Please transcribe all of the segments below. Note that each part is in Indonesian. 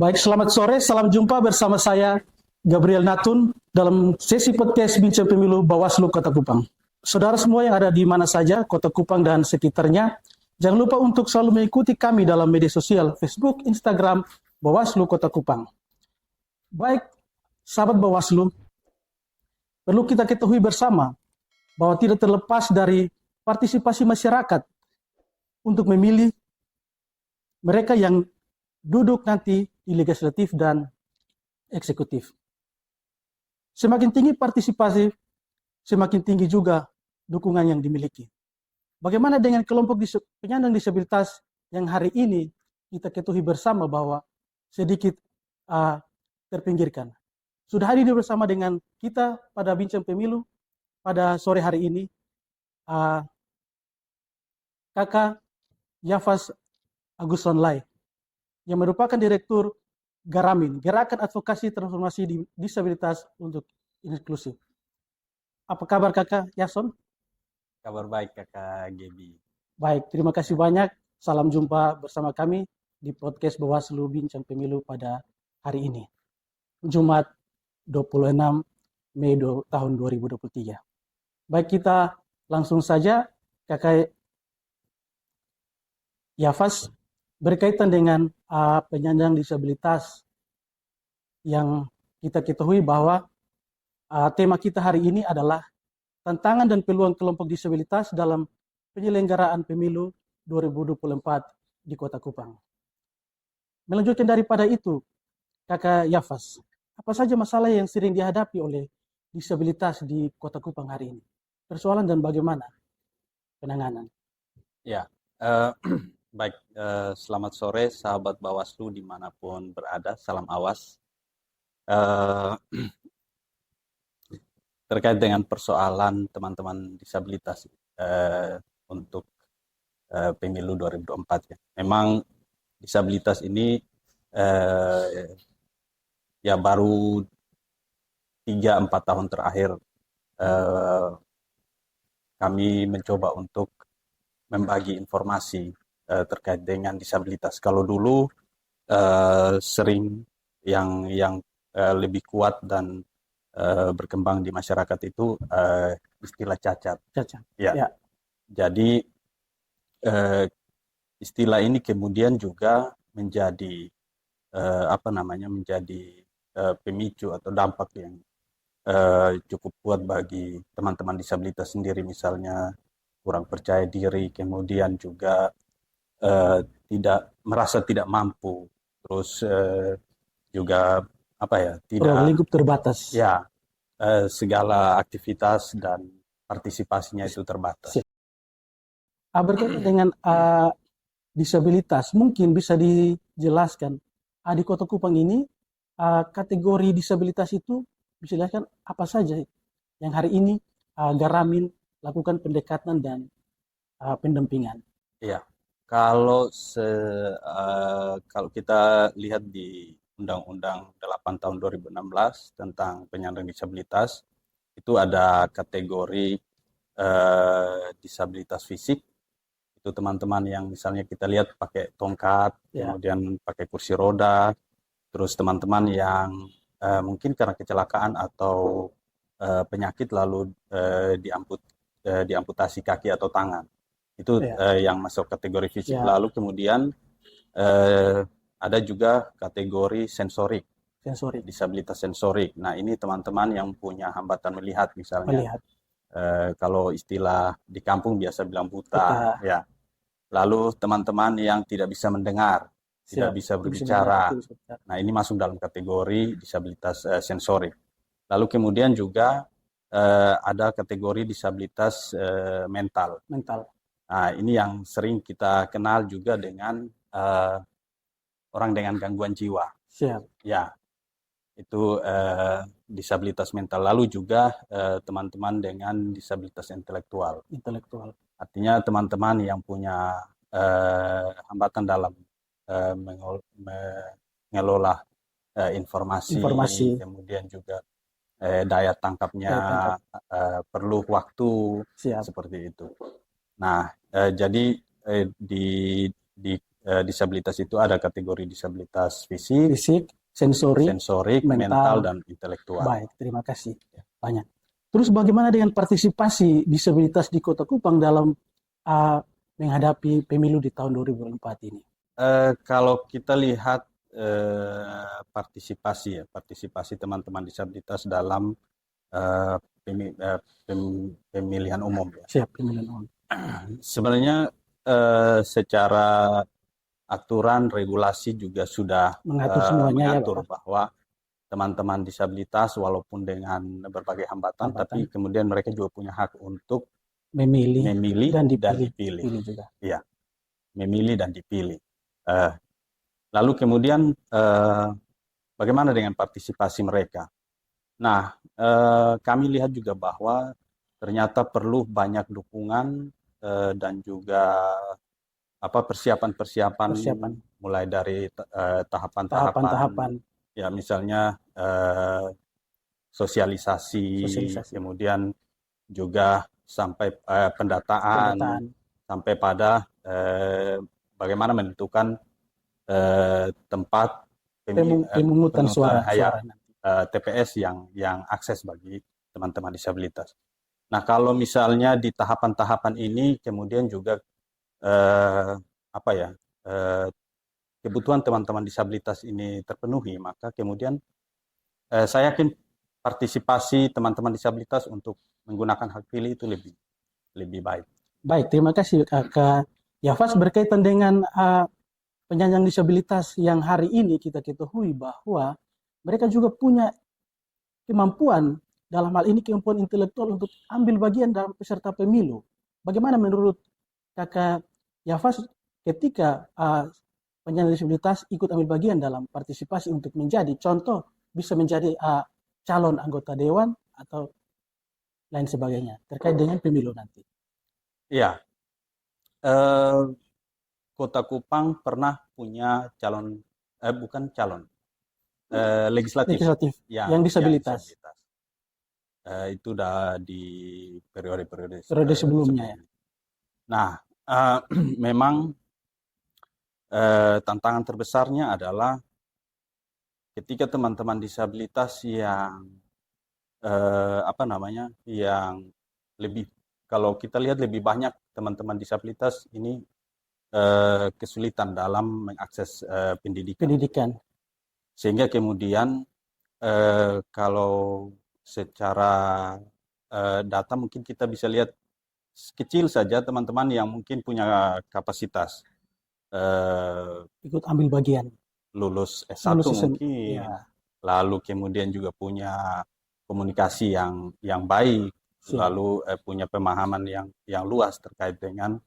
Baik, selamat sore, salam jumpa bersama saya Gabriel Natun dalam sesi podcast Bincang Pemilu Bawaslu Kota Kupang. Saudara semua yang ada di mana saja, Kota Kupang dan sekitarnya, jangan lupa untuk selalu mengikuti kami dalam media sosial Facebook, Instagram, Bawaslu Kota Kupang. Baik, sahabat Bawaslu, perlu kita ketahui bersama bahwa tidak terlepas dari partisipasi masyarakat untuk memilih mereka yang duduk nanti di legislatif dan eksekutif. Semakin tinggi partisipasi, semakin tinggi juga dukungan yang dimiliki. Bagaimana dengan kelompok penyandang disabilitas yang hari ini kita ketahui bersama bahwa sedikit terpinggirkan. Sudah hadir bersama dengan kita pada Bincang Pemilu pada sore hari ini, Kakak Yafas Aguston Lai, yang merupakan Direktur Garamin, Gerakan Advokasi Transformasi Disabilitas untuk Inklusif. Apa kabar Kakak Yason? Kabar baik Kakak Gebi. Baik, terima kasih banyak. Salam jumpa bersama kami di podcast Bawaslu Bincang Pemilu pada hari ini, Jumat 26 Mei tahun 2023. Baik, kita langsung saja Kakak Yafas, berkaitan dengan penyandang disabilitas yang kita ketahui bahwa tema kita hari ini adalah tantangan dan peluang kelompok disabilitas dalam penyelenggaraan pemilu 2024 di Kota Kupang. Melanjutkan daripada itu, Kakak Yafas, apa saja masalah yang sering dihadapi oleh disabilitas di Kota Kupang hari ini? Persoalan dan bagaimana penanganan? Ya, baik. Selamat sore sahabat Bawaslu dimanapun berada. Salam awas. Terkait dengan persoalan teman-teman disabilitas untuk pemilu 2024 ya. Memang disabilitas ini ya baru 3-4 tahun terakhir kami mencoba untuk membagi informasi terkait dengan disabilitas. Kalau dulu sering yang lebih kuat dan berkembang di masyarakat itu istilah cacat. Cacat. Ya. Ya. Jadi istilah ini kemudian juga menjadi menjadi pemicu atau dampak yang cukup kuat bagi teman-teman disabilitas sendiri, misalnya kurang percaya diri, kemudian juga tidak mampu, terus juga tidak lingkup terbatas. Ya, segala aktivitas dan partisipasinya itu terbatas. Berkaitan dengan disabilitas, mungkin bisa dijelaskan di Kota Kupang ini kategori disabilitas itu bisa dijelaskan apa saja yang hari ini Garamin lakukan pendekatan dan pendampingan. Iya, kalau kita lihat di Undang-Undang 8 tahun 2016 tentang penyandang disabilitas, itu ada kategori disabilitas fisik. Itu teman-teman yang misalnya kita lihat pakai tongkat, kemudian pakai kursi roda, terus teman-teman yang mungkin karena kecelakaan atau penyakit lalu diamputasi kaki atau tangan. Itu yang masuk kategori fisik. Lalu kemudian ada juga kategori sensorik, disabilitas sensorik. Nah, ini teman-teman yang punya hambatan melihat misalnya. Kalau istilah di kampung biasa bilang buta. Ya. Lalu teman-teman yang tidak bisa mendengar, tidak bisa berbicara. Nah, ini masuk dalam kategori disabilitas sensorik. Lalu kemudian juga ada kategori disabilitas mental. Nah, ini yang sering kita kenal juga dengan orang dengan gangguan jiwa. Ya, itu disabilitas mental. Lalu juga teman-teman dengan disabilitas intelektual. Artinya teman-teman yang punya hambatan dalam mengelola informasi, kemudian juga daya tangkapnya perlu waktu, seperti itu. Nah, jadi di disabilitas itu ada kategori disabilitas fisik, sensorik, mental, dan intelektual. Baik, terima kasih. Banyak. Terus bagaimana dengan partisipasi disabilitas di Kota Kupang dalam menghadapi pemilu di tahun 2004 ini? Kalau kita lihat partisipasi teman-teman disabilitas dalam pemilihan umum ya. Siap, pemilihan umum. Sebenarnya secara aturan regulasi juga sudah mengatur semuanya mengatur bahwa teman-teman disabilitas walaupun dengan berbagai hambatan, tapi kemudian mereka juga punya hak untuk memilih dan dipilih. Juga. Ya, memilih dan dipilih. Lalu kemudian bagaimana dengan partisipasi mereka? Nah, kami lihat juga bahwa ternyata perlu banyak dukungan dan juga persiapan mulai dari tahapan-tahapan ya, misalnya sosialisasi, kemudian juga sampai pendataan, sampai pada bagaimana menentukan tempat pemungutan suara TPS yang akses bagi teman-teman disabilitas. Nah, kalau misalnya di tahapan-tahapan ini kemudian juga kebutuhan teman-teman disabilitas ini terpenuhi, maka kemudian saya yakin partisipasi teman-teman disabilitas untuk menggunakan hak pilih itu lebih baik. Baik, terima kasih Kak Yafas. Berkaitan dengan penyandang disabilitas yang hari ini kita ketahui bahwa mereka juga punya kemampuan, dalam hal ini kemampuan intelektual untuk ambil bagian dalam peserta pemilu. Bagaimana menurut Kakak Yafas ketika penyandang disabilitas ikut ambil bagian dalam partisipasi untuk menjadi contoh, bisa menjadi calon anggota dewan atau lain sebagainya terkait dengan pemilu nanti? Iya, Kota Kupang pernah punya legislatif yang disabilitas. Itu udah di periode sebelumnya. Nah, memang tantangan terbesarnya adalah ketika teman-teman disabilitas yang yang lebih, kalau kita lihat lebih banyak teman-teman disabilitas ini kesulitan dalam mengakses pendidikan. Sehingga kemudian kalau secara data mungkin kita bisa lihat kecil saja teman-teman yang mungkin punya kapasitas ikut ambil bagian, lulus S1 mungkin, lalu kemudian juga punya komunikasi yang baik, lalu punya pemahaman yang luas terkait dengan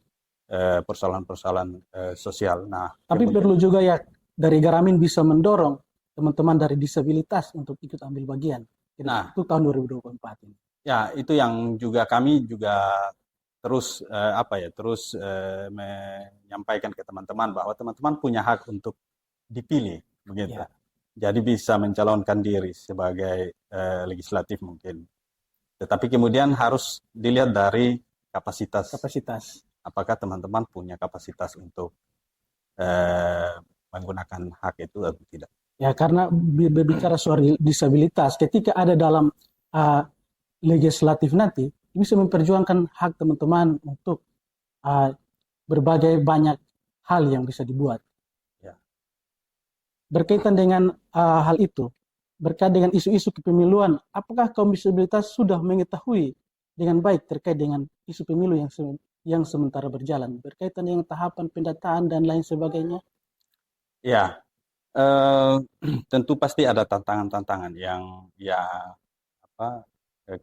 persoalan-persoalan sosial. Nah, tapi perlu juga ya dari Garamin bisa mendorong teman-teman dari disabilitas untuk ikut ambil bagian. Itu tahun 2024 ini. Ya, itu yang juga kami juga terus menyampaikan ke teman-teman bahwa teman-teman punya hak untuk dipilih, begitu. Ya. Jadi bisa mencalonkan diri sebagai legislatif mungkin. Tetapi kemudian harus dilihat dari kapasitas. Apakah teman-teman punya kapasitas untuk menggunakan hak itu atau tidak? Ya, karena berbicara soal disabilitas, ketika ada dalam legislatif nanti, bisa memperjuangkan hak teman-teman untuk berbagai banyak hal yang bisa dibuat. Ya. Berkaitan dengan hal itu, berkait dengan isu-isu kepemiluan, apakah kaum disabilitas sudah mengetahui dengan baik terkait dengan isu pemilu yang sementara berjalan, berkaitan dengan tahapan pendataan dan lain sebagainya? Ya, tentu pasti ada tantangan-tantangan yang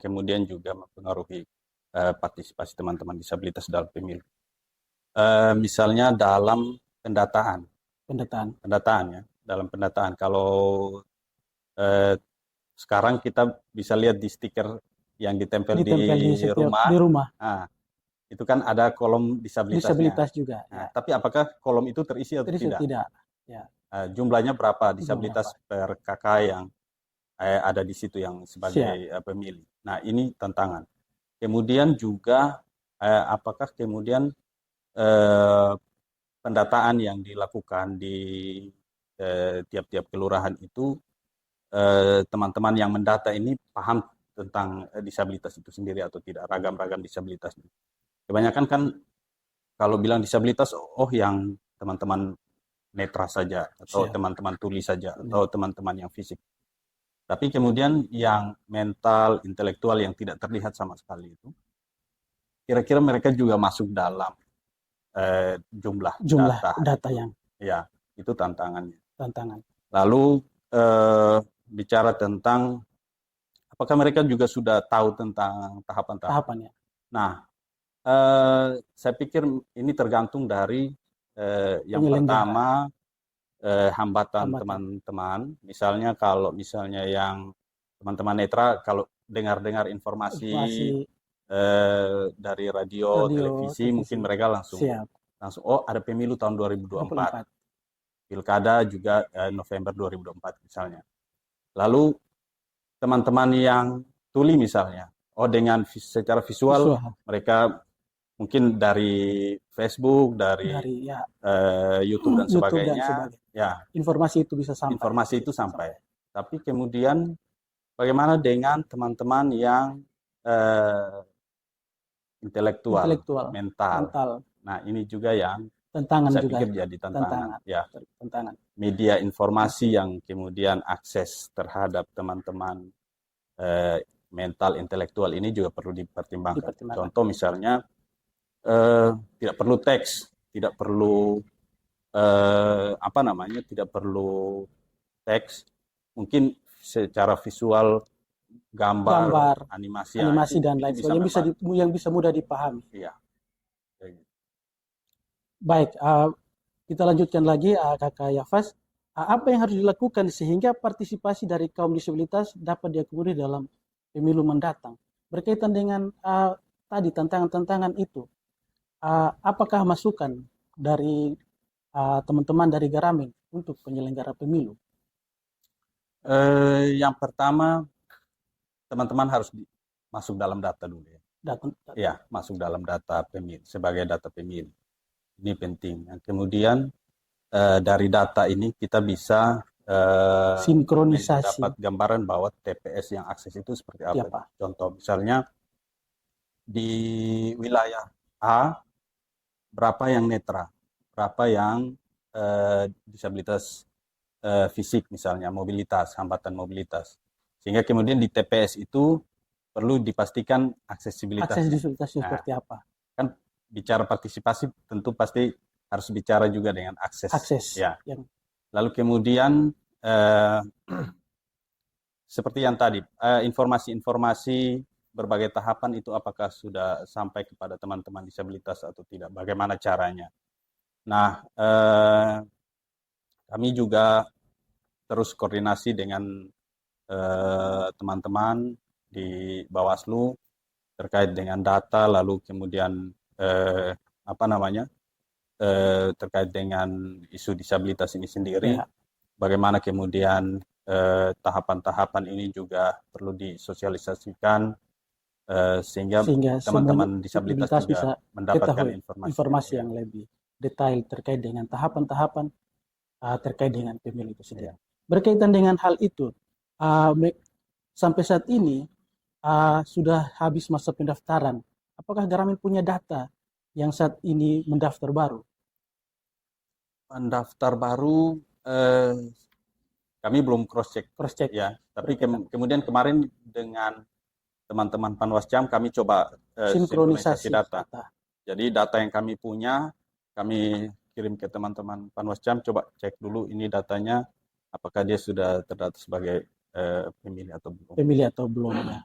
kemudian juga mempengaruhi partisipasi teman-teman disabilitas dalam pemilu. Misalnya dalam pendataan ya, dalam pendataan. Kalau sekarang kita bisa lihat di stiker yang ditempel di rumah. Nah, itu kan ada kolom disabilitas juga. Nah, ya. Tapi apakah kolom itu terisi atau tidak? Ya. Jumlahnya berapa disabilitas per KK yang ada di situ yang sebagai pemilih. Nah, ini tantangan. Kemudian juga apakah kemudian pendataan yang dilakukan di tiap-tiap kelurahan itu teman-teman yang mendata ini paham tentang disabilitas itu sendiri atau tidak, ragam-ragam disabilitasnya. Kebanyakan kan kalau bilang disabilitas, oh yang teman-teman netra saja, atau teman-teman tuli saja, atau teman-teman yang fisik. Tapi kemudian yang mental, intelektual yang tidak terlihat sama sekali itu, kira-kira mereka juga masuk dalam jumlah data yang ya, itu tantangannya. Tantangan. Lalu bicara tentang apakah mereka juga sudah tahu tentang tahapan-tahapannya. Nah, saya pikir ini tergantung dari yang pertama hambatan teman-teman. Misalnya kalau misalnya yang teman-teman netra kalau dengar-dengar informasi dari radio, televisi, mungkin mereka langsung oh ada pemilu tahun 2024. Pilkada juga November 2024 misalnya. Lalu teman-teman yang tuli misalnya, oh dengan secara visual mereka mungkin dari Facebook, dari YouTube dan sebagainya, ya informasi itu bisa sampai. Informasi itu sampai. Tapi kemudian bagaimana dengan teman-teman yang intelektual, mental. Nah ini juga yang saya pikir jadi tantangan. Ya, media informasi yang kemudian akses terhadap teman-teman mental intelektual ini juga perlu dipertimbangkan. Contoh misalnya tidak perlu teks, tidak perlu tidak perlu teks, mungkin secara visual gambar animasi dan lain sebagainya yang bisa mudah dipahami. Iya. Baik, kita lanjutkan lagi Kakak Yafas. Apa yang harus dilakukan sehingga partisipasi dari kaum disabilitas dapat diakomodir dalam pemilu mendatang? Berkaitan dengan tadi tantangan-tantangan itu, apakah masukan dari teman-teman dari Garamin untuk penyelenggara pemilu? Yang pertama, teman-teman harus masuk dalam data dulu ya. Ya, masuk dalam data pemilu sebagai data pemilu. Ini penting. Kemudian dari data ini kita bisa sinkronisasi, dapat gambaran bahwa TPS yang akses itu seperti apa. Contoh misalnya di wilayah A berapa yang netra, berapa yang disabilitas fisik misalnya, mobilitas, hambatan mobilitas. Sehingga kemudian di TPS itu perlu dipastikan aksesibilitasnya seperti apa. Kan bicara partisipasi tentu pasti harus bicara juga dengan akses. Ya. Lalu kemudian seperti yang tadi, informasi-informasi berbagai tahapan itu apakah sudah sampai kepada teman-teman disabilitas atau tidak, bagaimana caranya. Nah, kami juga terus koordinasi dengan teman-teman di Bawaslu terkait dengan data, lalu kemudian terkait dengan isu disabilitas ini sendiri, bagaimana kemudian tahapan-tahapan ini juga perlu disosialisasikan sehingga teman-teman disabilitas juga bisa mendapatkan informasi yang lebih detail terkait dengan tahapan-tahapan terkait dengan pemilu itu sendiri. Berkaitan dengan hal itu, sampai saat ini sudah habis masa pendaftaran. Apakah Garamin punya data yang saat ini mendaftar baru? Mendaftar baru, kami belum cross check ya. Tapi kemudian kemarin dengan teman-teman Panwascam kami coba sinkronisasi data. Jadi data yang kami punya, kami kirim ke teman-teman Panwascam, coba cek dulu ini datanya, apakah dia sudah terdata sebagai pemilih atau belum. Ya.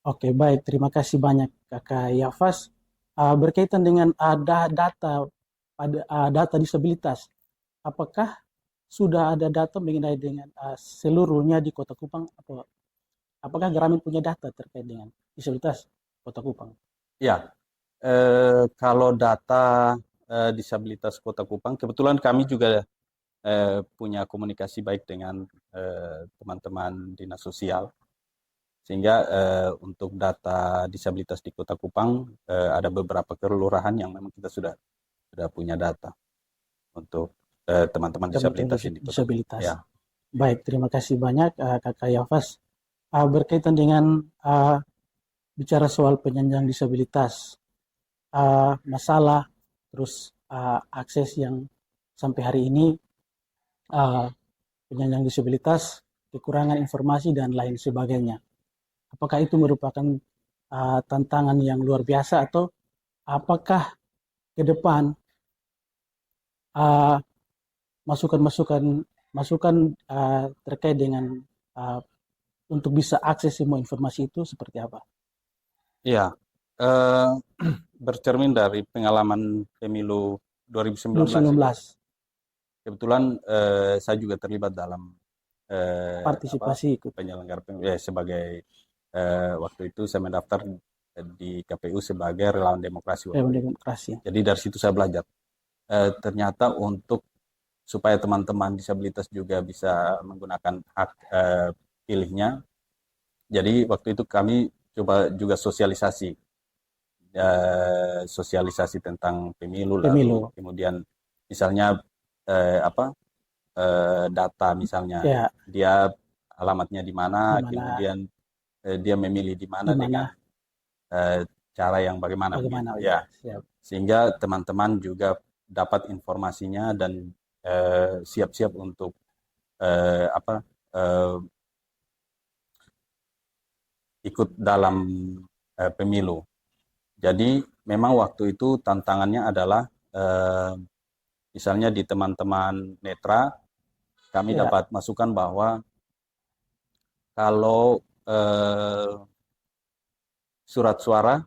Oke, baik. Terima kasih banyak Kakak Yafas. Berkaitan dengan data disabilitas, apakah sudah ada data mengenai dengan seluruhnya di Kota Kupang, atau apakah Garamin punya data terkait dengan disabilitas Kota Kupang? Ya, kalau data disabilitas Kota Kupang, kebetulan kami juga punya komunikasi baik dengan teman-teman dinas sosial, sehingga untuk data disabilitas di Kota Kupang ada beberapa kelurahan yang memang kita sudah sudah punya data untuk teman-teman disabilitas ini. Disabilitas. Ya. Baik, terima kasih banyak Kakak Yafas. Berkaitan dengan bicara soal penyandang disabilitas, masalah, terus akses yang sampai hari ini penyandang disabilitas, kekurangan informasi dan lain sebagainya. Apakah itu merupakan tantangan yang luar biasa atau apakah ke depan masukan terkait dengan untuk bisa akses semua informasi itu seperti apa? Iya, bercermin dari pengalaman pemilu 2019. Kebetulan saya juga terlibat dalam partisipasi ikut penyelenggara sebagai waktu itu saya mendaftar di KPU sebagai relawan demokrasi. Jadi dari situ saya belajar. Ternyata supaya teman-teman disabilitas juga bisa menggunakan hak pilihnya. Jadi waktu itu kami coba juga sosialisasi tentang pemilu. Lalu kemudian misalnya data misalnya dia alamatnya di mana, kemudian dia memilih di mana dengan cara yang bagaimana ya. Sehingga teman-teman juga dapat informasinya dan siap-siap untuk ikut dalam pemilu. Jadi memang waktu itu tantangannya adalah misalnya di teman-teman netra kami dapat masukan bahwa kalau surat suara,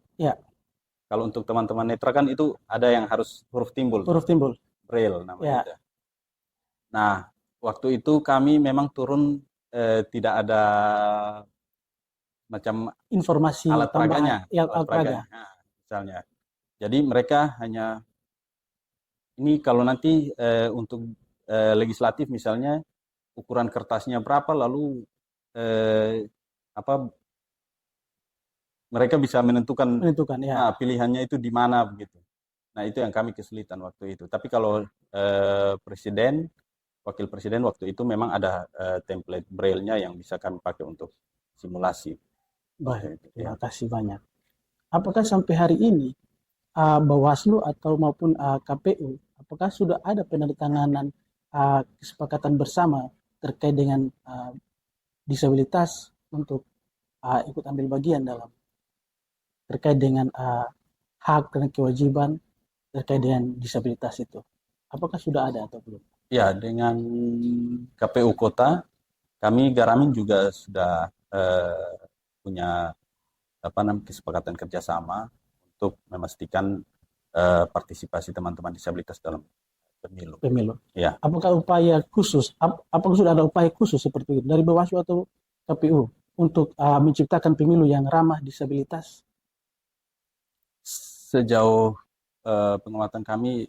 kalau untuk teman-teman netra kan itu ada yang harus huruf timbul, braille namanya. Nah, waktu itu kami memang turun tidak ada macam informasi alat peraganya, Nah, misalnya. Jadi mereka hanya ini kalau nanti untuk legislatif misalnya ukuran kertasnya berapa, lalu mereka bisa menentukan pilihannya itu di mana begitu. Nah, itu yang kami kesulitan waktu itu. Tapi kalau presiden, wakil presiden waktu itu memang ada template braille-nya yang bisa kami pakai untuk simulasi. Baik, terima kasih banyak. Apakah sampai hari ini Bawaslu atau maupun KPU, apakah sudah ada penandatanganan kesepakatan bersama terkait dengan disabilitas untuk ikut ambil bagian dalam terkait dengan hak dan kewajiban terkait dengan disabilitas itu? Apakah sudah ada atau belum? Ya, dengan KPU Kota, kami Garamin juga sudah punya kesepakatan kerjasama untuk memastikan partisipasi teman-teman disabilitas dalam pemilu. Ya. Apakah upaya khusus? Apakah sudah ada upaya khusus seperti itu dari Bawaslu atau KPU untuk menciptakan pemilu yang ramah disabilitas? Sejauh pengamatan kami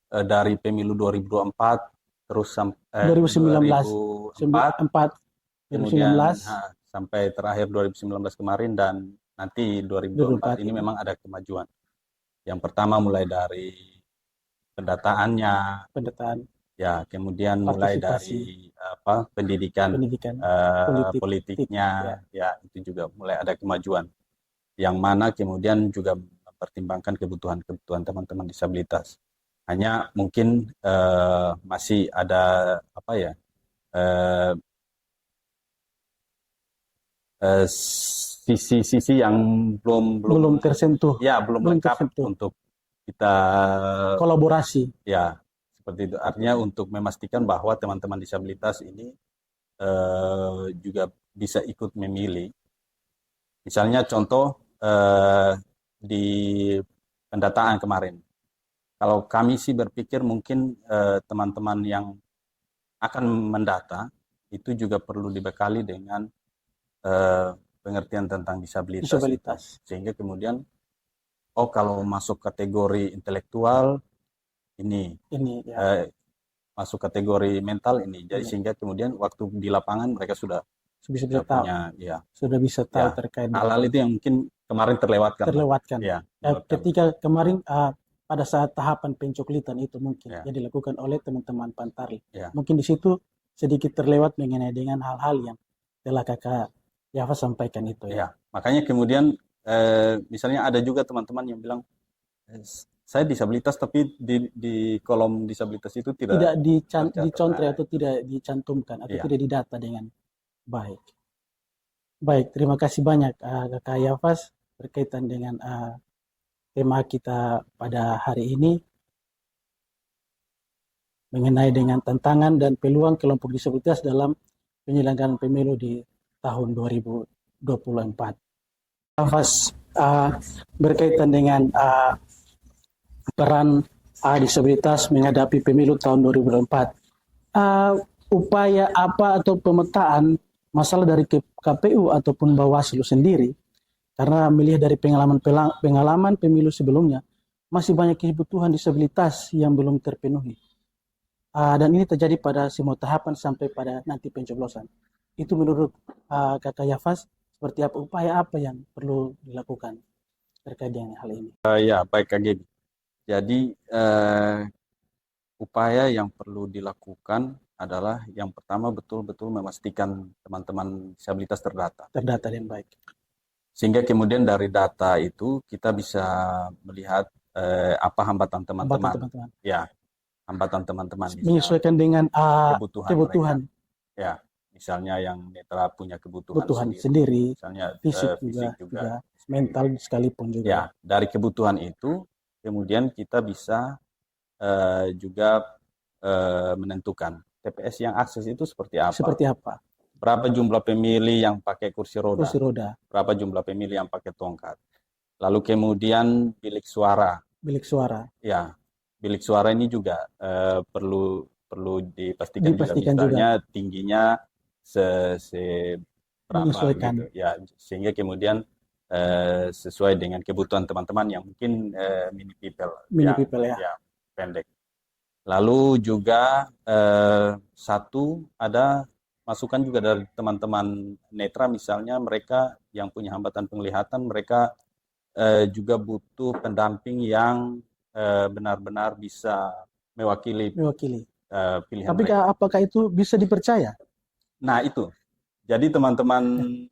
dari pemilu 2024 terus sampai 2019 kemudian sampai terakhir 2019 kemarin dan nanti 2024 ini memang ada kemajuan. Yang pertama mulai dari pendataan, ya, kemudian mulai dari pendidikan politiknya, ya, itu juga mulai ada kemajuan. Yang mana kemudian juga mempertimbangkan kebutuhan teman-teman disabilitas. Hanya mungkin masih ada sisi-sisi yang belum tersentuh. Ya, belum lengkap untuk kita kolaborasi. Ya, seperti itu. Artinya untuk memastikan bahwa teman-teman disabilitas ini juga bisa ikut memilih. Misalnya contoh di pendataan kemarin. Kalau kami sih berpikir mungkin teman-teman yang akan mendata itu juga perlu dibekali dengan pengertian tentang disabilitas. Sehingga kemudian kalau masuk kategori intelektual ini masuk kategori mental ini. Jadi sehingga kemudian waktu di lapangan mereka sudah bisa punya, sudah bisa tahu terkait hal-hal itu yang mungkin kemarin terlewatkan. Ya. Ketika kemarin pada saat tahapan pencoklitan itu mungkin Ya. yang dilakukan oleh teman-teman Pantarlih. Ya. Mungkin di situ sedikit terlewat mengenai dengan hal-hal yang telah Kakak Yafas sampaikan itu ya. Ya, makanya kemudian misalnya ada juga teman-teman yang bilang, saya disabilitas tapi di kolom disabilitas itu Tidak tidak tercatat. dicontreh Nah, atau tidak dicantumkan atau Iya. tidak didata dengan baik. Baik, terima kasih banyak Kakak Yafas berkaitan dengan tema kita pada hari ini mengenai dengan tantangan dan peluang kelompok disabilitas dalam penyelenggaraan pemilu di tahun 2024. Yafas berkaitan dengan peran disabilitas menghadapi pemilu tahun 2024. Upaya apa atau pemetaan masalah dari KPU ataupun Bawaslu sendiri, karena melihat dari pengalaman pemilu sebelumnya, masih banyak kebutuhan disabilitas yang belum terpenuhi. Dan ini terjadi pada semua tahapan sampai pada nanti pencoblosan. Itu menurut Kakak Yafas, seperti apa upaya apa yang perlu dilakukan terkait dengan hal ini? Ya, baik Kak Gaby. Jadi upaya yang perlu dilakukan adalah yang pertama betul-betul memastikan teman-teman disabilitas terdata. Terdata dengan baik. Sehingga kemudian dari data itu kita bisa melihat apa hambatan teman-teman. Ya, hambatan teman-teman. Menyesuaikan dengan kebutuhan. Mereka. Ya, misalnya yang netra punya kebutuhan sendiri. Misalnya fisik juga, mental sekalipun juga. Ya, dari kebutuhan itu kemudian kita bisa juga menentukan TPS yang akses itu seperti apa. Seperti apa? Berapa jumlah pemilih yang pakai kursi roda? Kursi roda. Berapa jumlah pemilih yang pakai tongkat? Lalu kemudian bilik suara. Bilik suara. Ya, bilik suara ini juga perlu dipastikan juga misalnya juga. Tingginya berapa gitu. Ya, sehingga kemudian sesuai dengan kebutuhan teman-teman yang mungkin mini people ya, pendek. Lalu juga satu ada masukan juga dari teman-teman netra, misalnya mereka yang punya hambatan penglihatan, mereka juga butuh pendamping yang benar-benar bisa mewakili pilihan Tapi mereka. Apakah itu bisa dipercaya? Nah itu, jadi teman-teman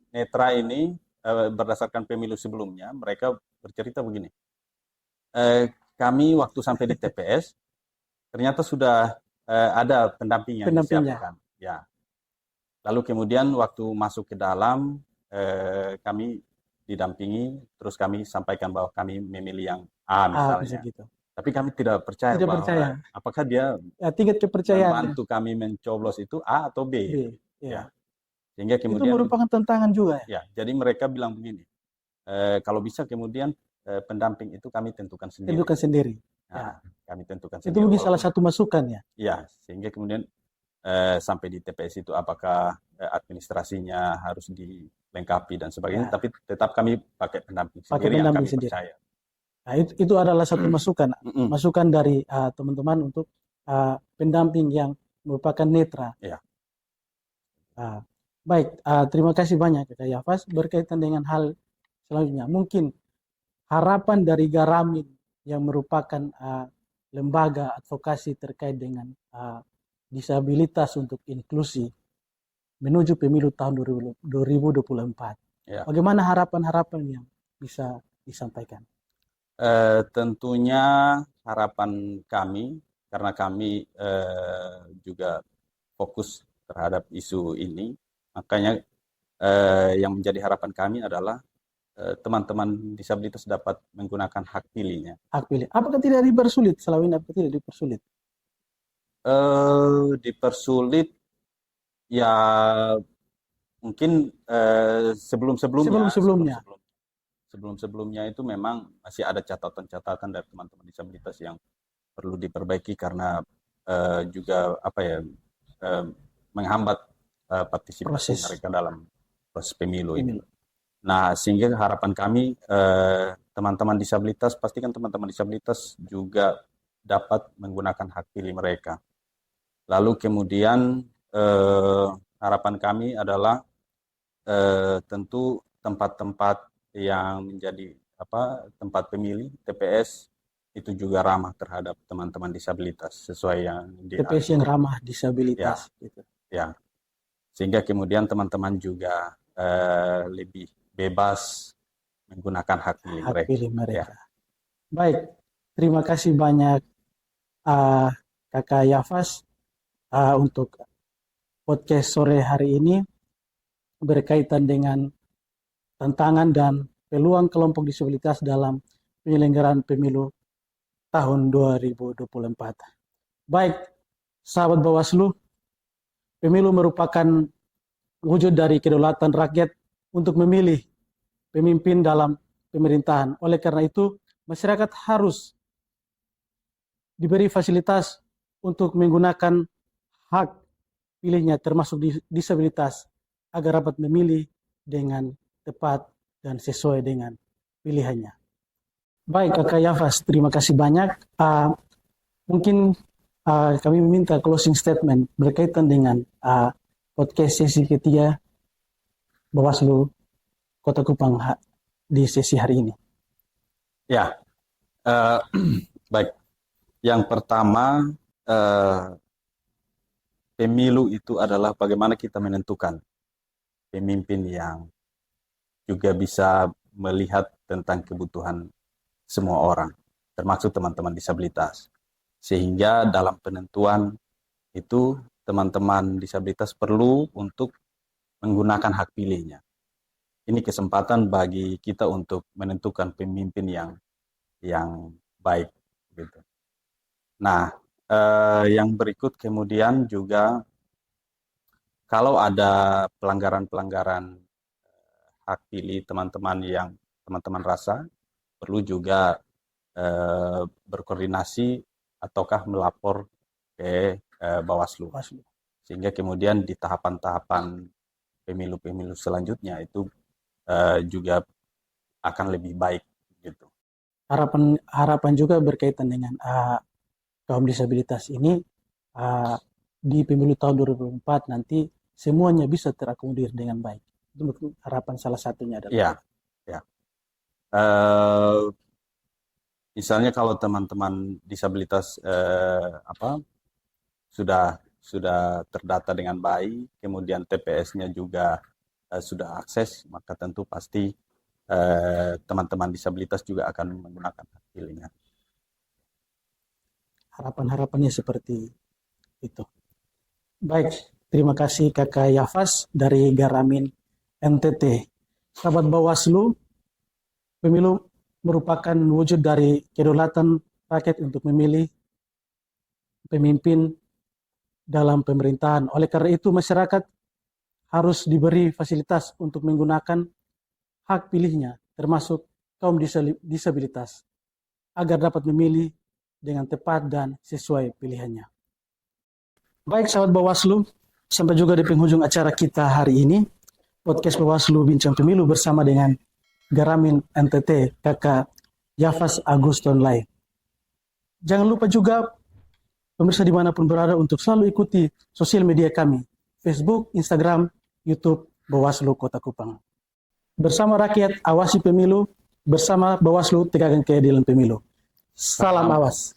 netra ini berdasarkan pemilu sebelumnya, mereka bercerita begini, kami waktu sampai di TPS, ternyata sudah ada pendamping yang disiapkan. Ya. Lalu kemudian waktu masuk ke dalam, kami didampingi, terus kami sampaikan bahwa kami memilih yang A misalnya. Gitu. Tapi kami tidak percaya bahwa apakah dia tingkat kepercayaan membantu kami mencoblos itu A atau B. Ya. Sehingga kemudian itu merupakan tantangan juga. Ya, jadi mereka bilang begini, kalau bisa kemudian pendamping itu kami tentukan sendiri. Nah, kami tentukan sendiri. Itu mungkin salah satu masukan ya. Ya, sehingga kemudian sampai di TPS itu apakah administrasinya harus dilengkapi dan sebagainya, tapi tetap kami pakai pendamping sendiri yang kami percaya. Nah, itu adalah satu masukan dari teman-teman untuk pendamping yang merupakan netra. Ya. Baik, terima kasih banyak Kak Yafas. Berkaitan dengan hal selanjutnya, mungkin harapan dari Garamin yang merupakan lembaga advokasi terkait dengan disabilitas untuk inklusi menuju pemilu tahun 2024. Ya. Bagaimana harapan-harapan yang bisa disampaikan? Tentunya harapan kami, karena kami juga fokus terhadap isu ini, makanya yang menjadi harapan kami adalah teman-teman disabilitas dapat menggunakan hak pilihnya. Hak pilih. Apakah tidak dipersulit selama ini? Apakah tidak dipersulit? Dipersulit ya mungkin sebelum-sebelumnya itu memang masih ada catatan-catatan dari teman-teman disabilitas yang perlu diperbaiki karena juga menghambat partisipasi mereka dalam proses pemilu ini. Nah, sehingga harapan kami teman-teman disabilitas, pastikan teman-teman disabilitas juga dapat menggunakan hak pilih mereka. Lalu kemudian harapan kami adalah tentu tempat-tempat yang menjadi tempat pemilih TPS itu juga ramah terhadap teman-teman disabilitas sesuai yang TPS yang ramah disabilitas gitu. ya. Sehingga kemudian teman-teman juga lebih bebas menggunakan hak pilih Hak mereka. pilih mereka. Ya. Baik, terima kasih banyak Kakak Yafas untuk podcast sore hari ini berkaitan dengan tantangan dan peluang kelompok disabilitas dalam penyelenggaraan pemilu tahun 2024. Baik, sahabat Bawaslu, pemilu merupakan wujud dari kedaulatan rakyat untuk memilih pemimpin dalam pemerintahan. Oleh karena itu, masyarakat harus diberi fasilitas untuk menggunakan hak pilihnya termasuk disabilitas agar dapat memilih dengan tepat dan sesuai dengan pilihannya. Baik, Kakak Yafas, terima kasih banyak. Mungkin kami meminta closing statement berkaitan dengan podcast sesi ketiga Bawaslu Kota Kupang di sesi hari ini. Ya, baik. Yang pertama, pemilu itu adalah bagaimana kita menentukan pemimpin yang juga bisa melihat tentang kebutuhan semua orang, termasuk teman-teman disabilitas. Sehingga dalam penentuan itu teman-teman disabilitas perlu untuk menggunakan hak pilihnya. Ini kesempatan bagi kita untuk menentukan pemimpin yang baik, gitu. Nah, yang berikut kemudian juga kalau ada pelanggaran-pelanggaran hak pilih teman-teman yang teman-teman rasa, perlu juga berkoordinasi ataukah melapor ke Bawaslu. Sehingga kemudian di tahapan-tahapan pemilu-pemilu selanjutnya itu juga akan lebih baik gitu. Harapan juga berkaitan dengan kaum disabilitas ini di pemilu tahun 2024 nanti semuanya bisa terakomodir dengan baik. Itu harapan salah satunya adalah. Ya. Misalnya kalau teman-teman disabilitas sudah terdata dengan baik, kemudian TPS-nya juga sudah akses, maka tentu pasti teman-teman disabilitas juga akan menggunakan hak pilihnya. Harapan-harapannya seperti itu. Baik, terima kasih Kakak Yafas dari Garamin NTT. Sahabat Bawaslu, pemilu merupakan wujud dari kedaulatan rakyat untuk memilih pemimpin dalam pemerintahan. Oleh karena itu, masyarakat harus diberi fasilitas untuk menggunakan hak pilihnya, termasuk kaum disabilitas, agar dapat memilih dengan tepat dan sesuai pilihannya. Baik, sahabat Bawaslu, sampai juga di penghujung acara kita hari ini, podcast Bawaslu Bincang Pemilu bersama dengan Garamin NTT, Kakak Yafas Aguston Lai. Jangan lupa juga pemirsa dimanapun berada untuk selalu ikuti sosial media kami, Facebook, Instagram, YouTube Bawaslu Kota Kupang. Bersama rakyat, awasi pemilu, bersama Bawaslu tegakkan keadilan pemilu. Salam awas.